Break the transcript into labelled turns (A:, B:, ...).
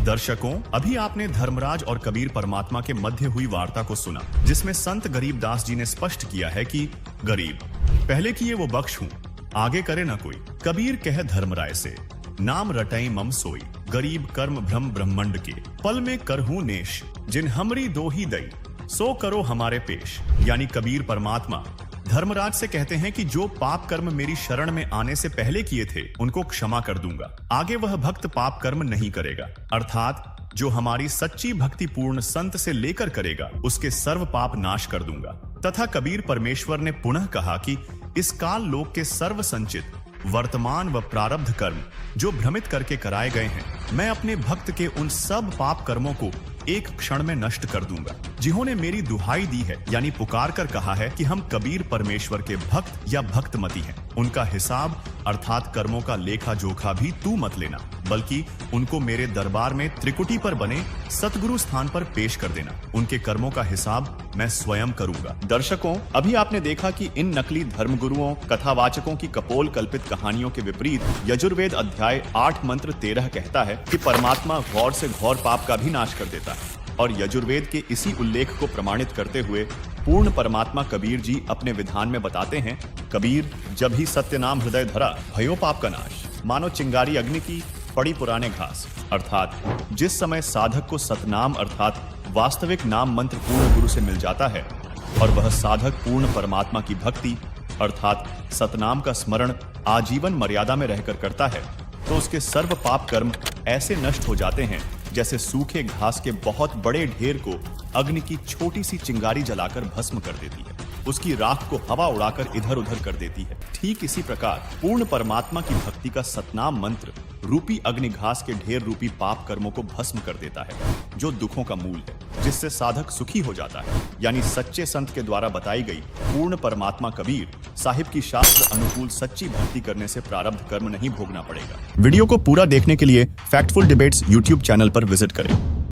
A: दर्शकों, अभी आपने धर्मराज और कबीर परमात्मा के मध्य हुई वार्ता को सुना, जिसमें संत गरीबदास जी ने स्पष्ट किया है कि गरीब पहले किए वो बख्श हूँ, आगे करे ना कोई। कबीर कह धर्मराय से, नाम रटई मम सोई, गरीब कर्म भ्रम ब्रह्मंड के, पल में करहूं नेश, जिन हमरी दो ही दई, सो करो हमारे पेश। यानी कबीर परमात्मा धर्मराज से कहते हैं कि जो पाप कर्म मेरी शरण में आने से पहले किए थे उनको क्षमा कर दूंगा, आगे वह भक्त पाप कर्म नहीं करेगा। अर्थात जो हमारी सच्ची भक्ति पूर्ण संत से लेकर करेगा उसके सर्व पाप नाश कर दूंगा। तथा कबीर परमेश्वर ने पुनः कहा कि इस काल लोक के सर्व संचित वर्तमान व प्रारब्ध कर्म जो भ्रमित करके कराए गए हैं, मैं अपने भक्त के उन सब पाप कर्मों को एक क्षण में नष्ट कर दूंगा। जिन्होंने मेरी दुहाई दी है, यानी पुकार कर कहा है कि हम कबीर परमेश्वर के भक्त या भक्तमती हैं, उनका हिसाब अर्थात कर्मों का लेखा जोखा भी तू मत लेना, बल्कि उनको मेरे दरबार में त्रिकुटी पर बने सतगुरु स्थान पर पेश कर देना। उनके कर्मों का हिसाब मैं स्वयं करूंगा। दर्शकों, अभी आपने देखा कि इन नकली धर्मगुरुओं कथावाचकों की कपोल कल्पित कहानियों के विपरीत यजुर्वेद अध्याय 8 मंत्र 13 कहता है कि परमात्मा घौर से घौर पाप का भी नाश कर देता है। और यजुर्वेद के इसी उल्लेख को प्रमाणित करते हुए पूर्ण परमात्मा कबीर जी अपने विधान में बताते हैं, कबीर जब ही सत्य नाम हृदय धरा, भयो पाप का नाश, मानो चिंगारी अग्नि की पड़ी पुराने घास। अर्थात जिस समय साधक को सतनाम अर्थात वास्तविक नाम मंत्र पूर्ण गुरु से मिल जाता है और वह साधक पूर्ण परमात्मा की भक्ति अर्थात सतनाम का स्मरण आजीवन मर्यादा में रहकर करता है, तो उसके सर्व पाप कर्म ऐसे नष्ट हो जाते हैं जैसे सूखे घास के बहुत बड़े ढेर को अग्नि की छोटी सी चिंगारी जलाकर भस्म कर देती है, उसकी राख को हवा उड़ाकर इधर उधर कर देती है। ठीक इसी प्रकार पूर्ण परमात्मा की भक्ति का सतनाम मंत्र रूपी अग्नि घास के ढेर रूपी पाप कर्मों को भस्म कर देता है, जो दुखों का मूल है, जिससे साधक सुखी हो जाता है। यानी सच्चे संत के द्वारा बताई गई पूर्ण परमात्मा कबीर साहिब की शास्त्र अनुकूल सच्ची भक्ति करने से प्रारब्ध कर्म नहीं भोगना पड़ेगा। वीडियो को पूरा देखने के लिए फैक्टफुल डिबेट्स यूट्यूब चैनल पर विजिट करें।